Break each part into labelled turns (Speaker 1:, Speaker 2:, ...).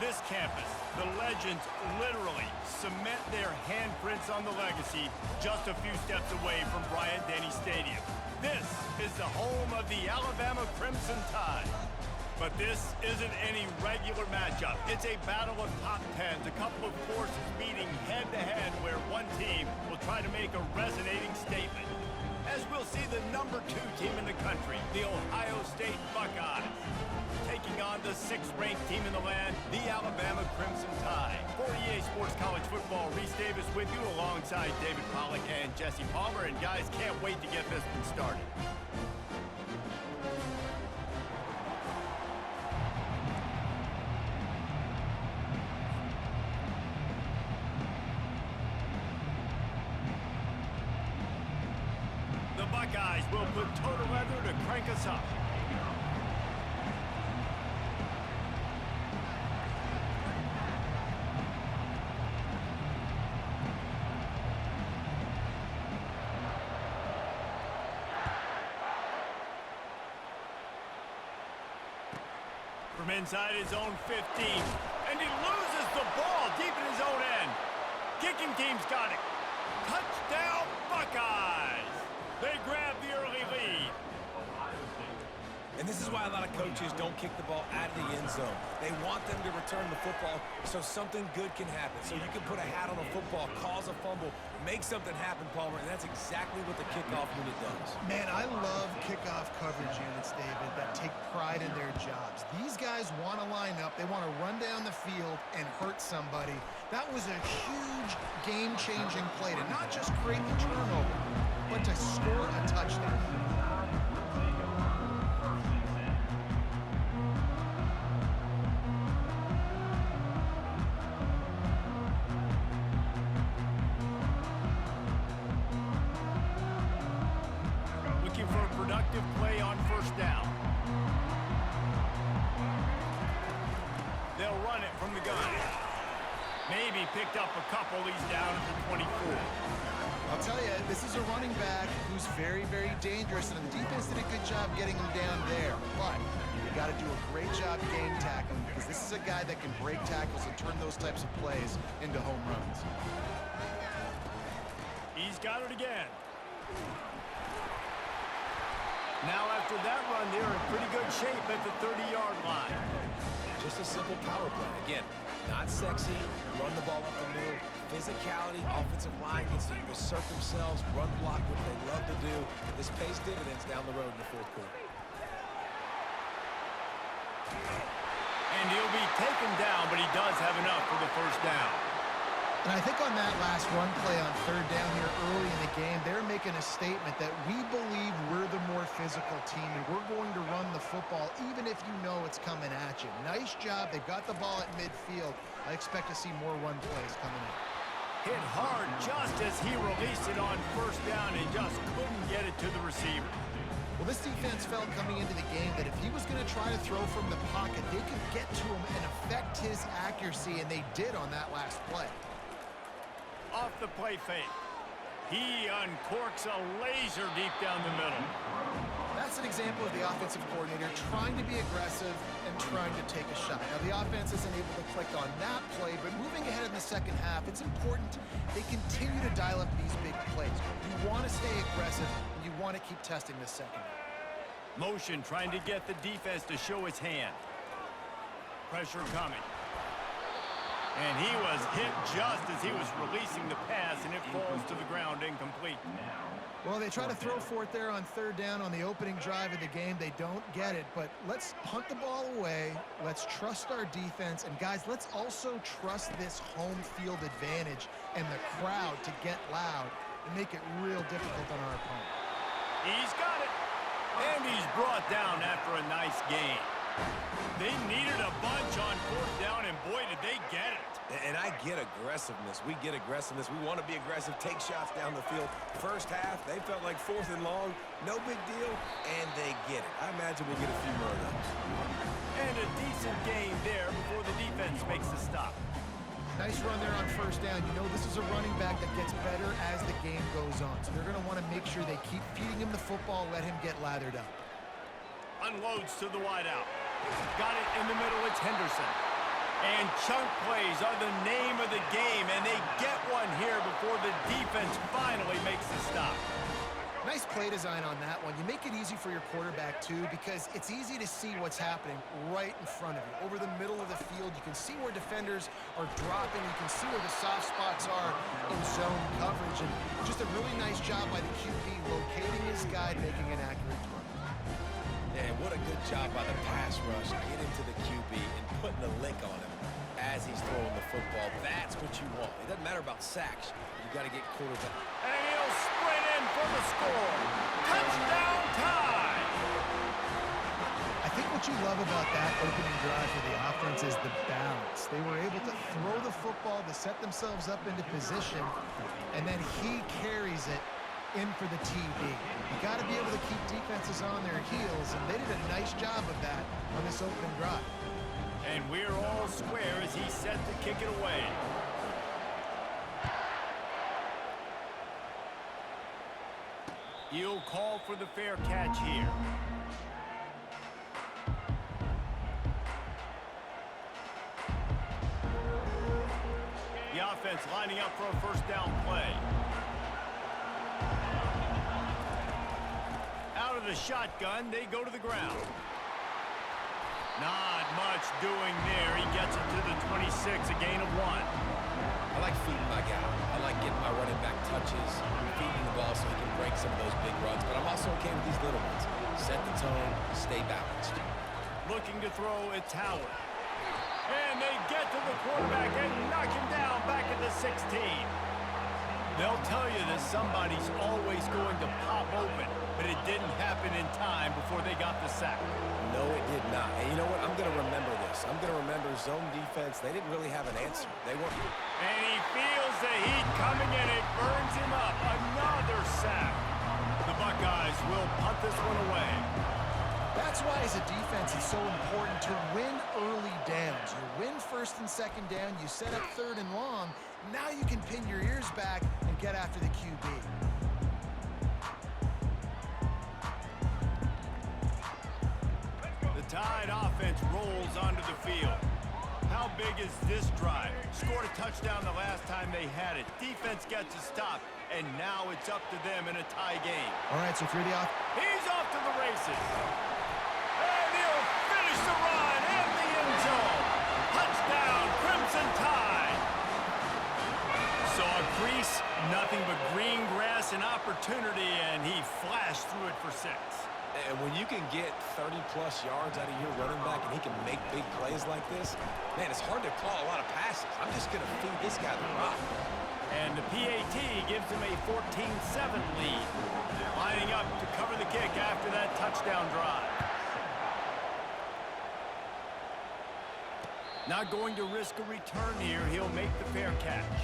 Speaker 1: this campus, the legends literally cement their handprints on the legacy just a few steps away from Bryant-Denny Stadium. This is the home of the Alabama Crimson Tide. But this isn't any regular matchup. It's a battle of top tens, a couple of forces meeting head-to-head where one team will try to make a resonating statement. As we'll see the number 2 team in the country, the Ohio State Buckeyes, taking on the 6th-ranked team in the land, the Alabama Crimson Tide. For EA Sports College Football, Reese Davis with you alongside David Pollack and Jesse Palmer. And guys, can't wait to get this one started. The Buckeyes will put total leather to crank us up. From inside his own 15, and he loses the ball deep in his own end. Kicking team's got it. Touchdown, Buckeyes! They grab the early lead.
Speaker 2: And this is why a lot of coaches don't kick the ball out of the end zone. They want them to return the football so something good can happen. So you can put a hat on a football, cause a fumble, make something happen, Palmer, and that's exactly what the kickoff unit does.
Speaker 3: Man, I love kickoff coverage units, David, that take pride in their jobs. These guys want to line up. They want to run down the field and hurt somebody. That was a huge game-changing play to not just create the turnover, but to score a touchdown.
Speaker 1: Looking for a productive play on first down. They'll run it from the gun. Maybe picked up a couple. He's down at the 24.
Speaker 3: I'll tell you, this is a running back who's very, very dangerous, and the defense did a good job getting him down there. But you got to do a great job game tackling, because this is a guy that can break tackles and turn those types of plays into home runs.
Speaker 1: He's got it again. Now after that run, they're in pretty good shape at the 30-yard line.
Speaker 2: Just a simple power play. Again, not sexy, run the ball up the middle, physicality, offensive line gets to assert themselves, run block, what they love to do. This pays dividends down the road in the fourth quarter.
Speaker 1: And he'll be taken down, but he does have enough for the first down.
Speaker 3: And I think on that last run play on third down here early in the game, they're making a statement that we believe we're the more physical team and we're going to run the football even if you know it's coming at you. Nice job. They got the ball at midfield. I expect to see more run plays coming in.
Speaker 1: Hit hard just as he released it on first down and just couldn't get it to the receiver.
Speaker 3: Well, this defense felt coming into the game that if he was going to try to throw from the pocket, they could get to him and affect his accuracy, and they did on that last play.
Speaker 1: Off the play fake. He uncorks a laser deep down the middle.
Speaker 3: That's an example of the offensive coordinator trying to be aggressive and trying to take a shot. Now, the offense isn't able to click on that play, but moving ahead in the second half, it's important they continue to dial up these big plays. You want to stay aggressive, and you want to keep testing this second.
Speaker 1: Motion trying to get the defense to show his hand. Pressure coming. And he was hit just as he was releasing the pass, and it falls to the ground incomplete.
Speaker 3: Well, they try to throw for it there on third down on the opening drive of the game. They don't get it, but let's punt the ball away. Let's trust our defense. And, guys, let's also trust this home field advantage and the crowd to get loud and make it real difficult on our opponent.
Speaker 1: He's got it. And he's brought down after a nice gain. They needed a bunch on fourth down, and boy, did they get it.
Speaker 2: And I get aggressiveness. We get aggressiveness. We want to be aggressive, take shots down the field. First half, they felt like fourth and long. No big deal, and they get it. I imagine we'll get a few more of those.
Speaker 1: And a decent gain there before the defense makes the stop.
Speaker 3: Nice run there on first down. You know this is a running back that gets better as the game goes on. So they're going to want to make sure they keep feeding him the football, let him get lathered up.
Speaker 1: Unloads to the wideout. Got it in the middle. It's Henderson. And chunk plays are the name of the game, and they get one here before the defense finally makes the stop.
Speaker 3: Nice play design on that one. You make it easy for your quarterback, too, because it's easy to see what's happening right in front of you. Over the middle of the field, you can see where defenders are dropping. You can see where the soft spots are in zone coverage. And just a really nice job by the QB locating his guy, making an accurate throw.
Speaker 2: And what a good job by the pass rush. Get into the QB and putting a lick on him as he's throwing the football. That's what you want. It doesn't matter about sacks. You got to get quarterback.
Speaker 1: And he'll sprint in for the score. Touchdown time!
Speaker 3: I think what you love about that opening drive for the offense is the balance. They were able to throw the football to set themselves up into position, and then he carries it in for the TD. You got to be able to keep defenses on their heels, and they did a nice job of that on this opening drive.
Speaker 1: And we're all square as he's set to kick it away. He'll call for the fair catch here. The offense lining up for a first down play. Out of the shotgun, they go to the ground. Not much doing there. He gets it to the 26, a gain of 1.
Speaker 2: I like feeding my guy. I like getting my running back touches, feeding the ball so he can break some of those big runs. But I'm also okay with these little ones. Set the tone, stay balanced.
Speaker 1: Looking to throw, it's Howard. And they get to the quarterback and knock him down back at the 16. They'll tell you that somebody's always going to pop open, but it didn't happen in time before they got the sack.
Speaker 2: No, it did not. And you know what? I'm going to remember this. I'm going to remember zone defense. They didn't really have an answer. They weren't.
Speaker 1: And he feels the heat coming in. It burns him up. Another sack. The Buckeyes will punt this one away.
Speaker 3: That's why, as a defense, it's so important to win early downs. You win first and second down. You set up third and long. Now you can pin your ears back and get after the QB.
Speaker 1: The Tide offense rolls onto the field. How big is this drive? Scored a touchdown the last time they had it. Defense gets a stop, and now it's up to them in a tie game.
Speaker 3: All right, so if you're the
Speaker 1: He's off to the races. And he'll finish the run in the end zone. Touchdown, Crimson Tide. Saw a crease, nothing but green grass and opportunity, and he flashed through it for 6.
Speaker 2: And when you can get 30-plus yards out of your running back and he can make big plays like this, man, it's hard to call a lot of passes. I'm just going to feed this guy the rock.
Speaker 1: And the PAT gives him a 14-7 lead. Lining up to cover the kick after that touchdown drive. Not going to risk a return here. He'll make the fair catch.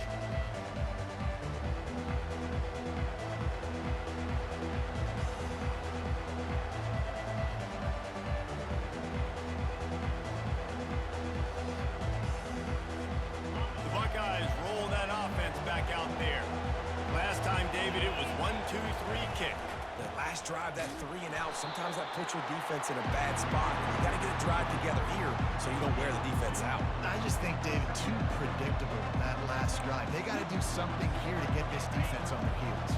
Speaker 1: Out there. Last time, David, it was 1-2-3 kick.
Speaker 2: The last drive, that 3 and out, sometimes that puts your defense in a bad spot. You got to get a drive together here so you don't wear the defense out.
Speaker 3: I just think, David, too predictable that last drive. They got to do something here to get this defense on their heels.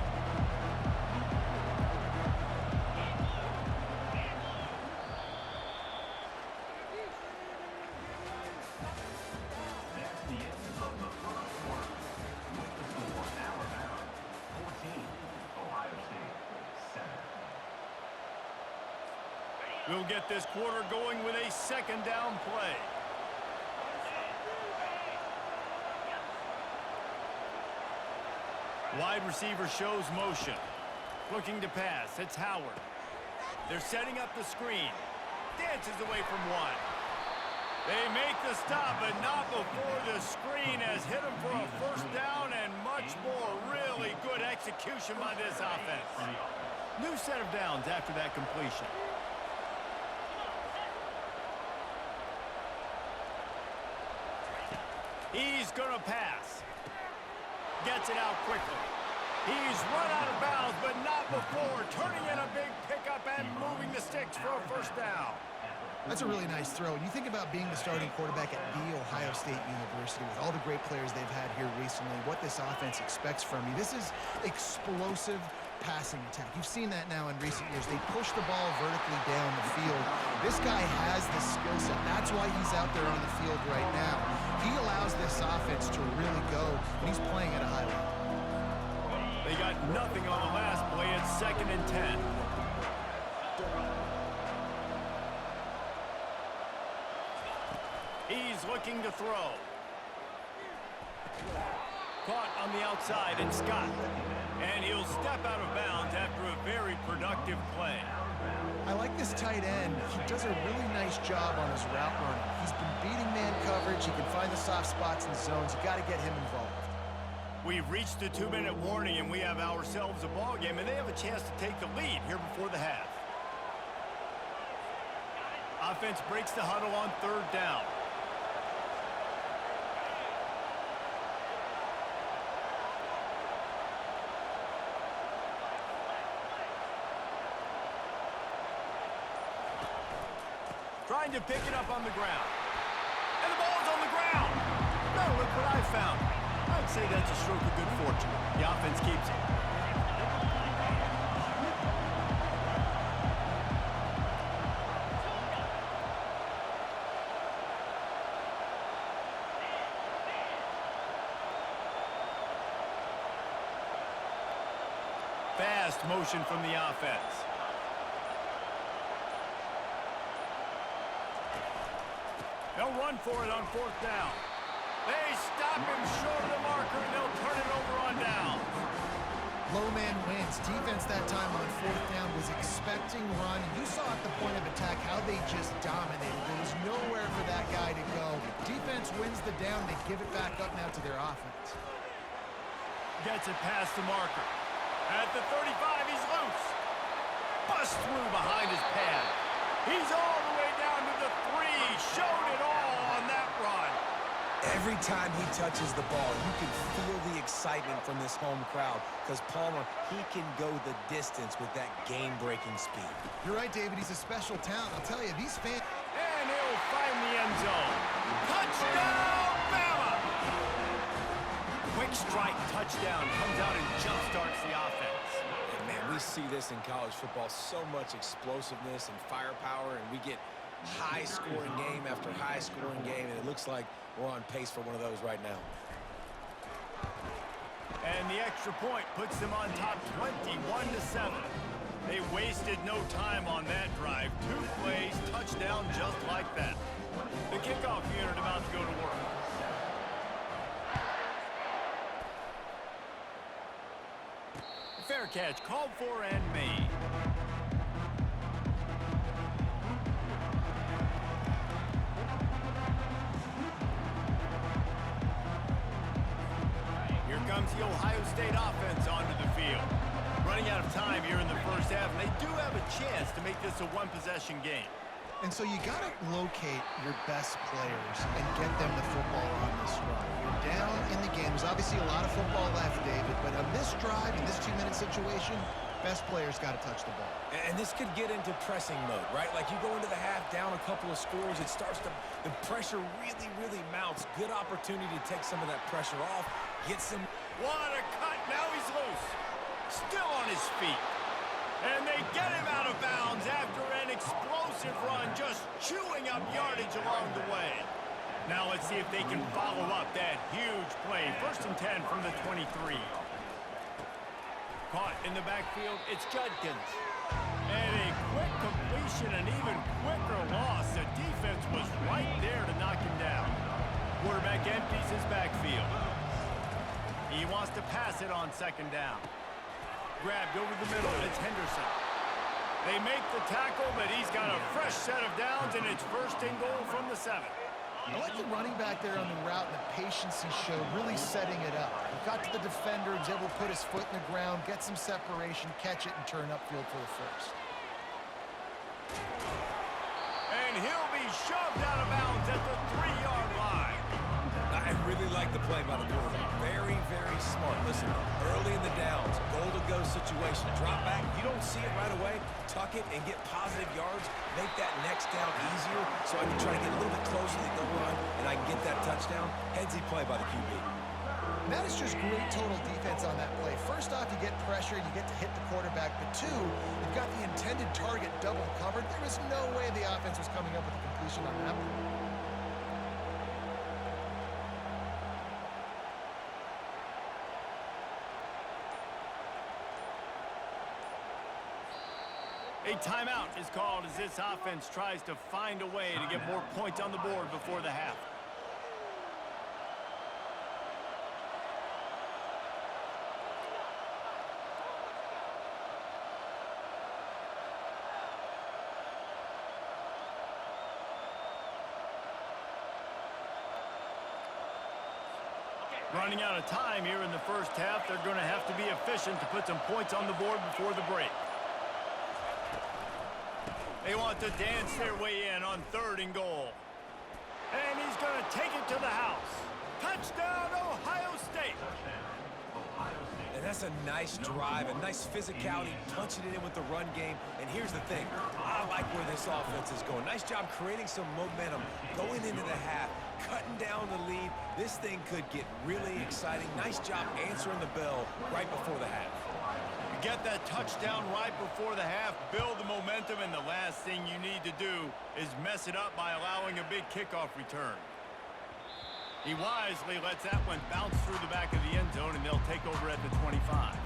Speaker 1: We'll get this quarter going with a second down play. Wide receiver shows motion. Looking to pass. It's Howard. They're setting up the screen. Dances away from one. They make the stop, but not before the screen has hit him for a first down and much more. Really good execution by this offense. New set of downs after that completion. He's going to pass. Gets it out quickly. He's run out of bounds, but not before turning in a big pickup and moving the sticks for a first down.
Speaker 3: That's a really nice throw. And you think about being the starting quarterback at The Ohio State University with all the great players they've had here recently, what this offense expects from you. This is explosive passing attack. You've seen that now in recent years. They push the ball vertically down the field. This guy has the skill set. That's why he's out there on the field right now. He allows this offense to really go, and he's playing at a high level.
Speaker 1: They got nothing on the last play. It's 2nd and 10. He's looking to throw. Caught on the outside, and Scott. And he'll step out of bounds after a very productive play.
Speaker 3: I like this tight end. He does a really nice job on his route running. He's been beating man coverage. He can find the soft spots and zones. You got to get him involved.
Speaker 1: We've reached the 2-minute warning, and we have ourselves a ball game, and they have a chance to take the lead here before the half. Offense breaks the huddle on 3rd down. Trying to pick it up on the ground. And the ball's on the ground. No, look what I found. I'd say that's a stroke of good fortune. The offense keeps it. Fast motion from the offense. They'll run for it on 4th down. They stop him short of the marker, and they'll turn it over on downs.
Speaker 3: Low man wins. Defense that time on 4th down was expecting run. You saw at the point of attack how they just dominated. There was nowhere for that guy to go. Defense wins the down. They give it back up now to their offense.
Speaker 1: Gets it past the marker. At the 35, he's loose. Bust through behind his pad. He's all the way down to the 3. Showed it all on that run.
Speaker 2: Every time he touches the ball, you can feel the excitement from this home crowd because Palmer, he can go the distance with that game-breaking speed.
Speaker 3: You're right, David. He's a special talent. I'll tell you, these fans...
Speaker 1: And he'll find the end zone. Touchdown, Bama! Quick strike touchdown comes out and jump-starts the offense.
Speaker 2: And man, we see this in college football, so much explosiveness and firepower, and we get high-scoring game after high-scoring game, and it looks like we're on pace for one of those right now.
Speaker 1: And the extra point puts them on top 21-7. They wasted no time on that drive. 2 plays, touchdown just like that. The kickoff unit about to go to work. Fair catch called for and made. Here comes the Ohio State offense onto the field. Running out of time here in the first half, and they do have a chance to make this a one-possession game.
Speaker 3: And so you got to locate your best players and get them the football on this run. You're down in the game. There's obviously a lot of football left, David, but on this drive, in this 2-minute situation, best players got to touch the ball.
Speaker 2: And this could get into pressing mode, right? Like you go into the half down a couple of scores, it starts to, the pressure really, really mounts. Good opportunity to take some of that pressure off, get some.
Speaker 1: What a cut, now he's loose. Still on his feet. And they get him out of bounds after an explosive run, just chewing up yardage along the way. Now let's see if they can follow up that huge play. 1st and 10 from the 23. Caught in the backfield, it's Judkins. And a quick completion, an even quicker loss. The defense was right there to knock him down. Quarterback empties his backfield. He wants to pass it on 2nd down. Grabbed over the middle, it's Henderson. They make the tackle, but he's got a fresh set of downs, and it's 1st and goal from the 7.
Speaker 3: I like the running back there on the route and the patience he showed, really setting it up. He got to the defender, he was able to put his foot in the ground, get some separation, catch it, and turn upfield for the 1st.
Speaker 1: And he'll be shoved out of bounds at the 3-yard line.
Speaker 2: I really like the play by the quarterback. Very, very smart. Listen, early in the downs, goal-to-go situation. Drop back. You don't see it right away. Tuck it and get positive yards. Make that next down easier so I can try to get a little bit closer to the goal line and I can get that touchdown. Headsy play by the QB.
Speaker 3: That is just great total defense on that play. First off, you get pressure, you get to hit the quarterback. But two, you've got the intended target double covered. There was no way the offense was coming up with a completion on that one.
Speaker 1: A timeout is called as this offense tries to find a way to get more points on the board before the half. Running out of time here in the first half, they're going to have to be efficient to put some points on the board before the break. They want to dance their way in on 3rd and goal. And he's going to take it to the house. Touchdown, Ohio State.
Speaker 2: And that's a nice drive, a nice physicality, punching it in with the run game. And here's the thing. I like where this offense is going. Nice job creating some momentum, going into the half, cutting down the lead. This thing could get really exciting. Nice job answering the bell right before the half.
Speaker 1: Get that touchdown right before the half, build the momentum, and the last thing you need to do is mess it up by allowing a big kickoff return. He wisely lets that one bounce through the back of the end zone, and they'll take over at the 25.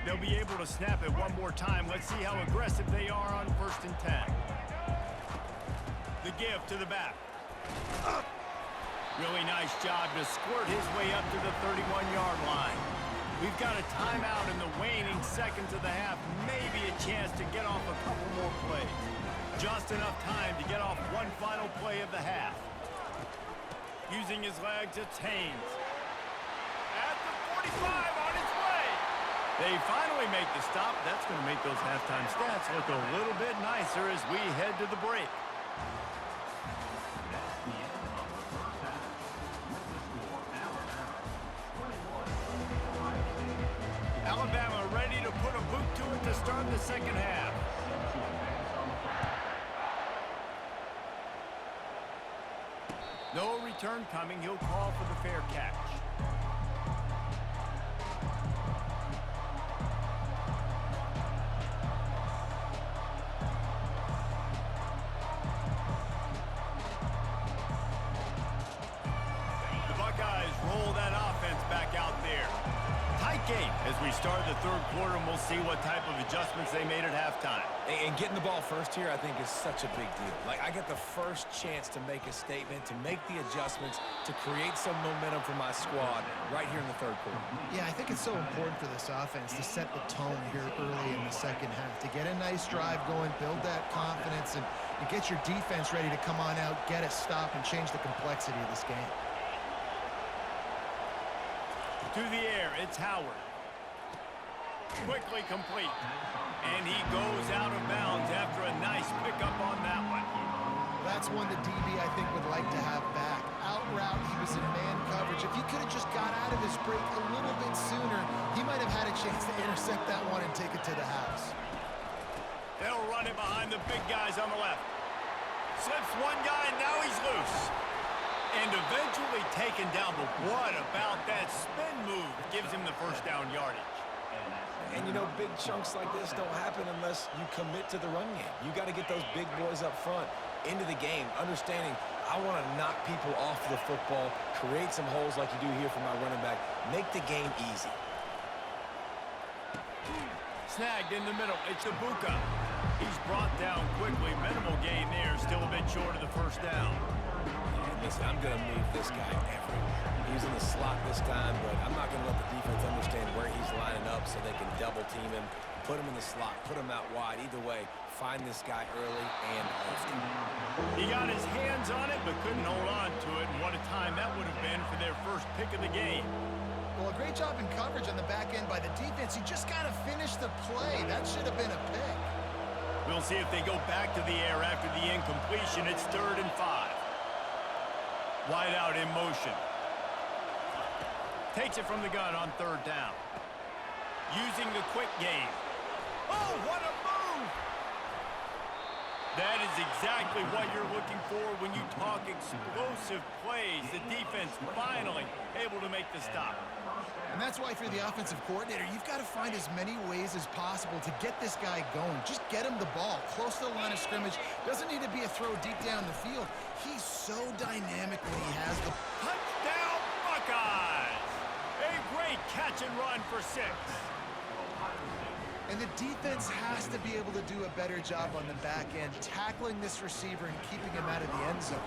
Speaker 1: They'll be able to snap it one more time. Let's see how aggressive they are on 1st and 10. The give to the back. Really nice job to squirt his way up to the 31-yard line. We've got a timeout in the waning seconds of the half. Maybe a chance to get off a couple more plays. Just enough time to get off one final play of the half. Using his legs, it's Haynes. At the 45 on its way. They finally make the stop. That's going to make those halftime stats look a little bit nicer as we head to the break. Alabama ready to put a boot to it to start the second half. No return coming. He'll call for the fair catch. The Buckeyes roll that offense back out there. Tight game as we start the 3rd quarter, and we'll see what type of adjustments they made at halftime.
Speaker 2: And getting the ball first here, I think, is such a big deal. Like, I get the first chance to make a statement, to make the adjustments, to create some momentum for my squad right here in the 3rd quarter.
Speaker 3: Yeah, I think it's so important for this offense to set the tone here early in the second half, to get a nice drive going, build that confidence, and get your defense ready to come on out, get a stop, and change the complexity of this game.
Speaker 1: To the air, it's Howard. Quickly complete. And he goes out of bounds after a nice pickup on that one.
Speaker 3: That's one the DB, I think, would like to have back. Out route, he was in man coverage. If he could have just got out of his break a little bit sooner, he might have had a chance to intercept that one and take it to the house.
Speaker 1: They'll run it behind the big guys on the left. Slips one guy, and now he's loose. And eventually taken down, but what about that spin move gives him the first down yardage?
Speaker 2: And, you know, big chunks like this don't happen unless you commit to the run game. You got to get those big boys up front into the game, understanding I want to knock people off the football, create some holes like you do here for my running back, make the game easy.
Speaker 1: Snagged in the middle. It's Ibuka. He's brought down quickly. Minimal gain there. Still a bit short of the first down.
Speaker 2: And listen, I'm going to move this guy everywhere. He's in the slot this time, but I'm not going to let the defense understand where he's lining up so they can double team him, put him in the slot, put him out wide. Either way, find this guy early and often.
Speaker 1: He got his hands on it, but couldn't hold on to it. And what a time that would have been for their first pick of the game.
Speaker 3: Well, a great job in coverage on the back end by the defense. He just got to finish the play. That should have been a pick.
Speaker 1: We'll see if they go back to the air after the incompletion. It's 3rd and 5. Wide out in motion. Takes it from the gun on third down. Using the quick game. Oh, what a move! That is exactly what you're looking for when you talk explosive plays. The defense finally able to make the stop.
Speaker 3: And that's why if you're the offensive coordinator, you've got to find as many ways as possible to get this guy going. Just get him the ball close to the line of scrimmage. Doesn't need to be a throw deep down the field. He's so dynamic when he has the...
Speaker 1: Touchdown, Buckeyes! A great catch and run for 6.
Speaker 3: And the defense has to be able to do a better job on the back end, tackling this receiver and keeping him out of the end zone.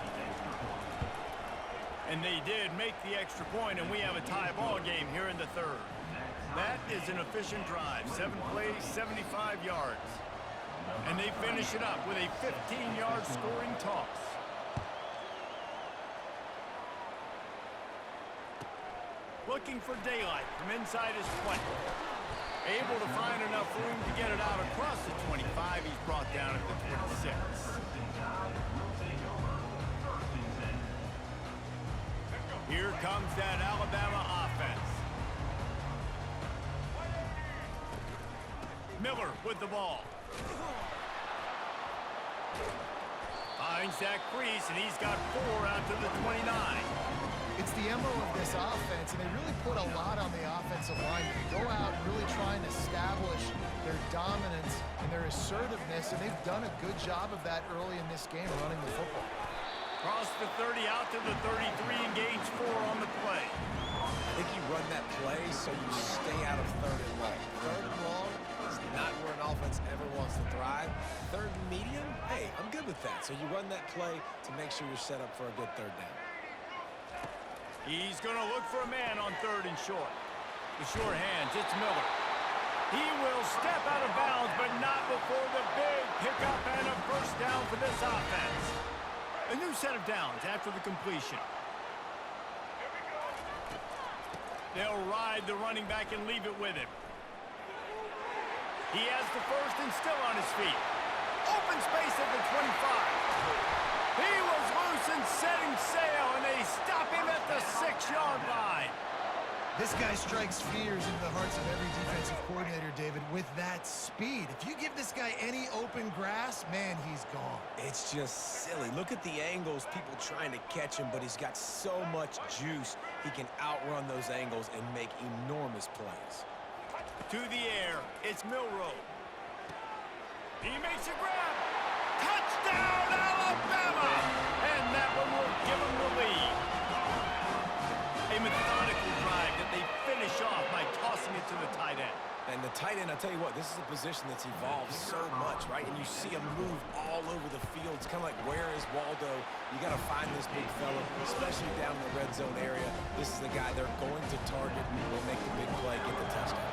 Speaker 1: And they did make the extra point, and we have a tie ball game here in the third. That is an efficient drive. 7 plays, 75 yards. And they finish it up with a 15-yard scoring toss. Looking for daylight from inside his 20. Able to find enough room to get it out across the 25. He's brought down at the 26. Here comes that Alabama offense. Miller with the ball. Finds that crease, and he's got 4 out to the 29.
Speaker 3: It's the MO of this offense, and they really put a lot on the offensive line. They go out really trying to establish their dominance and their assertiveness, and they've done a good job of that early in this game, running the football.
Speaker 1: Cross the 30 out to the 33, engage 4 on the play.
Speaker 2: I think you run that play so you stay out of third and long. Third and long is not where an offense ever wants to thrive. Third and medium, hey, I'm good with that. So you run that play to make sure you're set up for a good third down.
Speaker 1: He's going to look for a man on third and short. The short hands, it's Miller. He will step out of bounds, but not before the big pickup and a first down for this offense. A new set of downs after the completion. They'll ride the running back and leave it with him. He has the first and still on his feet. Open space at the 25. He was loose and setting sail, and they stop him at the 6-yard line.
Speaker 3: This guy strikes fears into the hearts of every defensive coordinator, David, with that speed. If you give this guy any open grass, man, he's gone.
Speaker 2: It's just silly. Look at the angles, people trying to catch him, but he's got so much juice. He can outrun those angles and make enormous plays.
Speaker 1: To the air, it's Milroe. He makes a grab. Touchdown, Alabama! And that one will give him the lead. A methodical drive that they finish off by tossing it to the tight end.
Speaker 2: And the tight end, I'll tell you what, this is a position that's evolved so much, right? And you see him move all over the field. It's kind of like, where is Waldo? You got to find this big fella, especially down in the red zone area. This is the guy they're going to target and will make the big play, get the touchdown.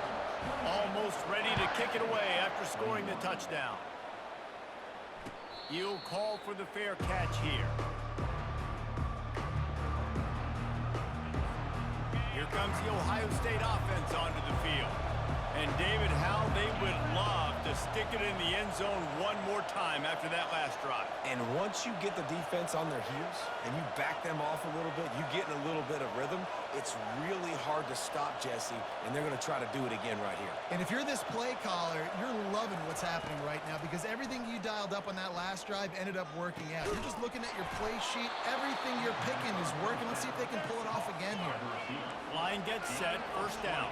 Speaker 1: Almost ready to kick it away after scoring the touchdown. He'll call for the fair catch here. Here comes the Ohio State offense onto the field. And David, how they would love to stick it in the end zone one more time after that last drive.
Speaker 2: And once you get the defense on their heels and you back them off a little bit, you get in a little bit of rhythm, it's really hard to stop Jesse, and they're going to try to do it again right here.
Speaker 3: And if you're this play caller, you're loving what's happening right now because everything you dialed up on that last drive ended up working out. You're just looking at your play sheet. Everything you're picking is working. Let's see if they can pull it off again here.
Speaker 1: Line gets set, first down.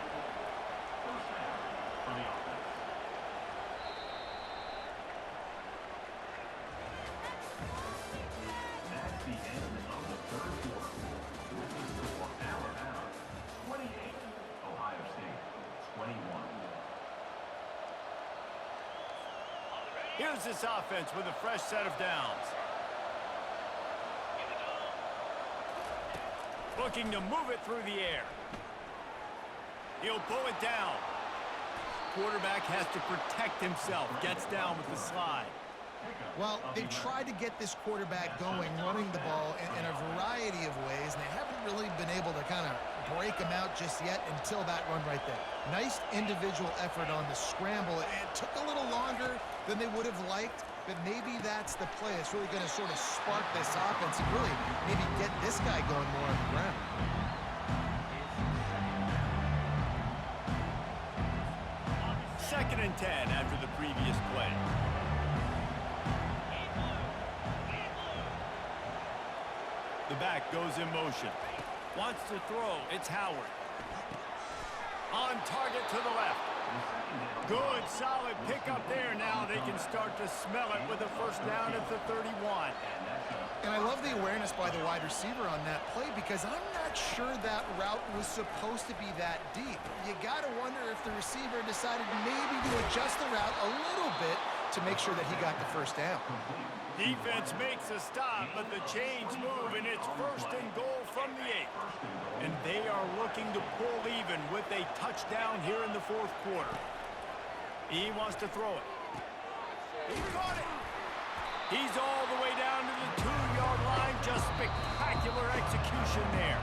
Speaker 1: Here's this offense with a fresh set of downs. Looking to move it through the air. He'll pull it down. Quarterback has to protect himself. Gets down with the slide.
Speaker 3: Well, they've tried to get this quarterback going, running the ball in a variety of ways, and they haven't really been able to kind of break him out just yet until that run right there. Nice individual effort on the scramble. It took a little longer than they would have liked, but maybe that's the play. It's really going to sort of spark this offense and really maybe get this guy going more on the ground.
Speaker 1: Second and 10 after the previous play. The back goes in motion. Wants to throw. It's Howard. On target to the left. Good, solid pickup there. Now they can start to smell it with a first down at the 31.
Speaker 3: And I love the awareness by the wide receiver on that play because I'm not sure that route was supposed to be that deep. You got to wonder if the receiver decided maybe to adjust the route a little bit to make sure that he got the first down.
Speaker 1: Defense makes a stop, but the chains move, and it's first and goal from the 8. And they are looking to pull even with a touchdown here in the fourth quarter. He wants to throw it. He caught it. He's all the way down to the 2-yard line. Just spectacular execution there.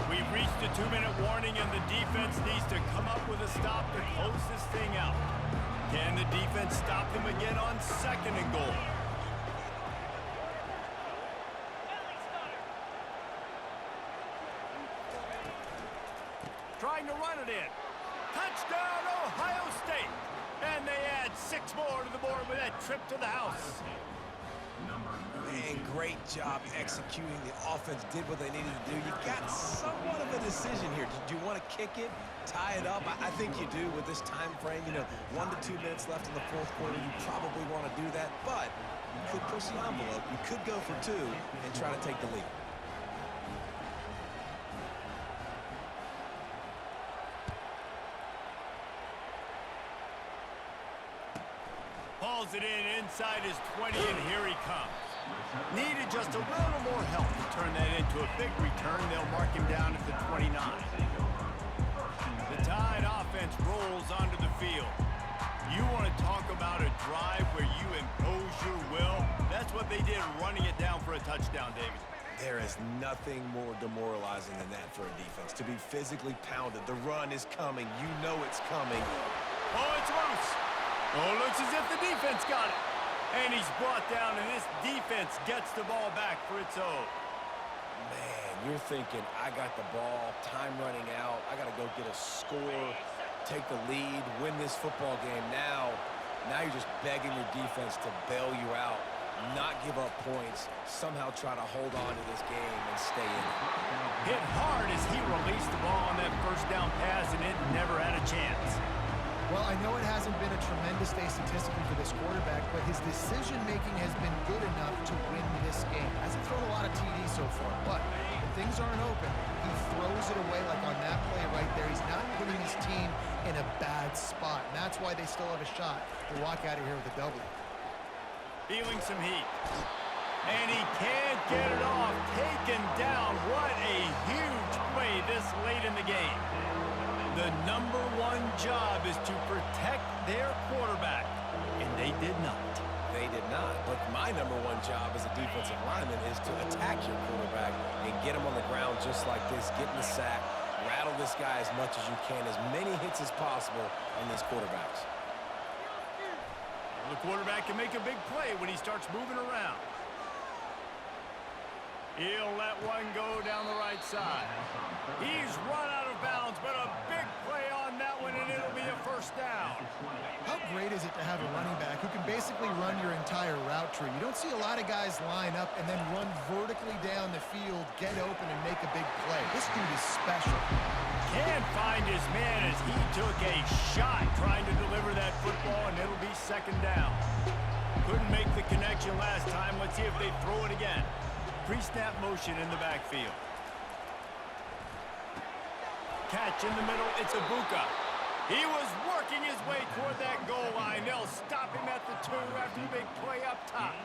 Speaker 1: We've reached the 2-minute warning, and the defense needs to come up with a stop to close this thing out. Can the defense stop them again on second and goal? Trying to run it in. Touchdown, Ohio State. And they add 6 more to the board with that trip to the house.
Speaker 2: Man, great job executing. The offense did what they needed to do. You got somewhat of a decision here. Do you want to kick it, tie it up? I think you do with this time frame. 1 to 2 minutes left in the fourth quarter. You probably want to do that, but you could push the envelope. You could go for 2 and try to take the lead.
Speaker 1: Hauls it in inside his 20, and here he comes. Needed just a little more help to turn that into a big return. They'll mark him down at the 29. The Tide offense rolls onto the field. You want to talk about a drive where you impose your will? That's what they did, running it down for a touchdown, David.
Speaker 2: There is nothing more demoralizing than that for a defense. To be physically pounded. The run is coming. You know it's coming.
Speaker 1: Oh, it's loose. Oh, looks as if the defense got it. And he's brought down, and this defense gets the ball back for its own.
Speaker 2: Man, you're thinking, I got the ball, time running out, I got to go get a score, take the lead, win this football game. Now you're just begging your defense to bail you out, not give up points, somehow try to hold on to this game and stay in it.
Speaker 1: Hit hard as he released the ball on that first down pass, and it never had a chance.
Speaker 3: Well, I know it hasn't been a tremendous day statistically for this quarterback, but his decision-making has been good enough to win this game. Hasn't thrown a lot of TDs so far, but when things aren't open, he throws it away like on that play right there. He's not putting his team in a bad spot, and that's why they still have a shot to walk out of here with a W.
Speaker 1: Feeling some heat. And he can't get it off. Taken down. What a huge play this late in the game. The number 1 job is to protect their quarterback, and they did not.
Speaker 2: They did not, but my number 1 job as a defensive lineman is to attack your quarterback and get him on the ground just like this, get in the sack, rattle this guy as much as you can, as many hits as possible on these quarterbacks.
Speaker 1: Well, the quarterback can make a big play when he starts moving around. He'll let one go down the right side. He's run out of bounds, but a big play on that one, and it'll be a first down.
Speaker 3: How great is it to have a running back who can basically run your entire route tree? You don't see a lot of guys line up and then run vertically down the field, get open, and make a big play. This dude is special.
Speaker 1: Can't find his man as he took a shot trying to deliver that football, and it'll be second down. Couldn't make the connection last time. Let's see if they throw it again. Pre-snap motion in the backfield. Catch in the middle. It's Ibuka. He was working his way toward that goal line. They'll stop him at the 2 after the big play up top.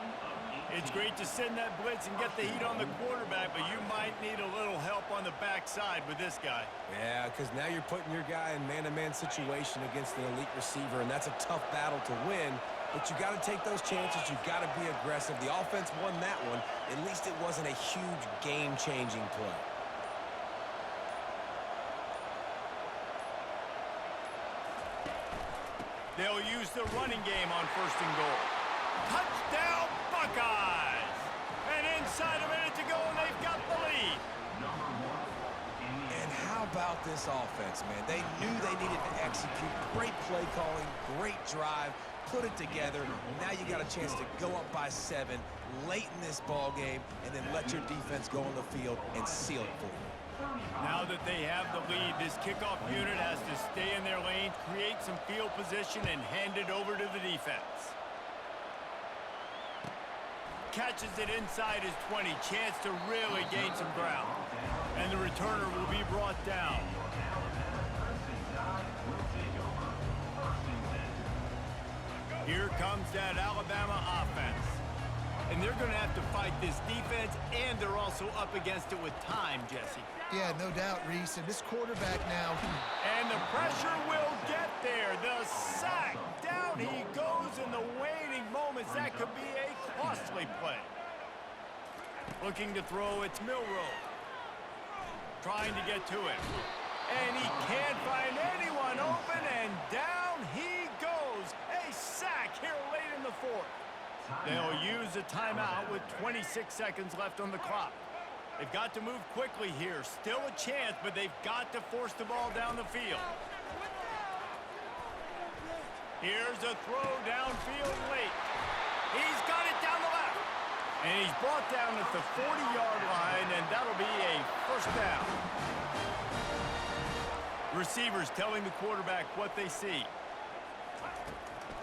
Speaker 1: It's great to send that blitz and get the heat on the quarterback, but you might need a little help on the backside with this guy.
Speaker 2: Yeah, because now you're putting your guy in man-to-man situation against the elite receiver, and that's a tough battle to win. But you got to take those chances. You got to be aggressive. The offense won that one. At least it wasn't a huge game-changing play.
Speaker 1: They'll use the running game on first and goal. Touchdown, Buckeyes! And inside a minute to go, and they've got the lead.
Speaker 2: And how about this offense, man? They knew they needed to execute. Great play calling, great drive, put it together. Now you got a chance to go up by 7 late in this ball game and then let your defense go on the field and seal it for you.
Speaker 1: Now that they have the lead, this kickoff unit has to stay in their lane, create some field position, and hand it over to the defense. Catches it inside his 20, chance to really gain some ground. And the returner will be brought down. Here comes that Alabama offense. And they're going to have to fight this defense, and they're also up against it with time, Jesse.
Speaker 3: Yeah, no doubt, Reese. And this quarterback now.
Speaker 1: And the pressure will get there. The sack. Down he goes in the waning moments. That could be a costly play. Looking to throw, it's Milroe. Trying to get to it. And he can't find anyone open, and down he goes. A sack here late in the fourth. They'll use a timeout with 26 seconds left on the clock. They've got to move quickly here. Still a chance, but they've got to force the ball down the field. Here's a throw downfield late. He's got it down the left. And he's brought down at the 40-yard line, and that'll be a first down. Receivers telling the quarterback what they see.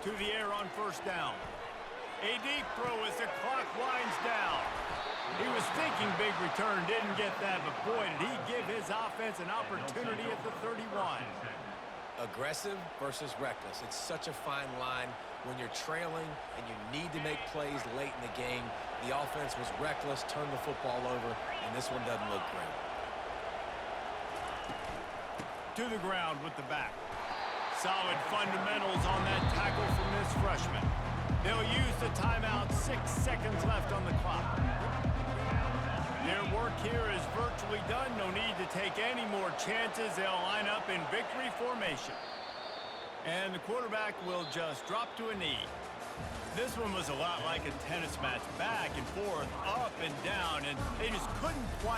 Speaker 1: To the air on first down. A deep throw as the clock winds down. He was thinking big return, didn't get that, but boy, did he give his offense an opportunity at the 31.
Speaker 2: Aggressive versus reckless. It's such a fine line when you're trailing and you need to make plays late in the game. The offense was reckless, turned the football over, and this one doesn't look great.
Speaker 1: To the ground with the back. Solid fundamentals on that tackle from this freshman. They'll use the timeout, 6 seconds left on the clock. Their work here is virtually done. No need to take any more chances. They'll line up in victory formation. And the quarterback will just drop to a knee. This one was a lot like a tennis match, back and forth, up and down, and they just couldn't quite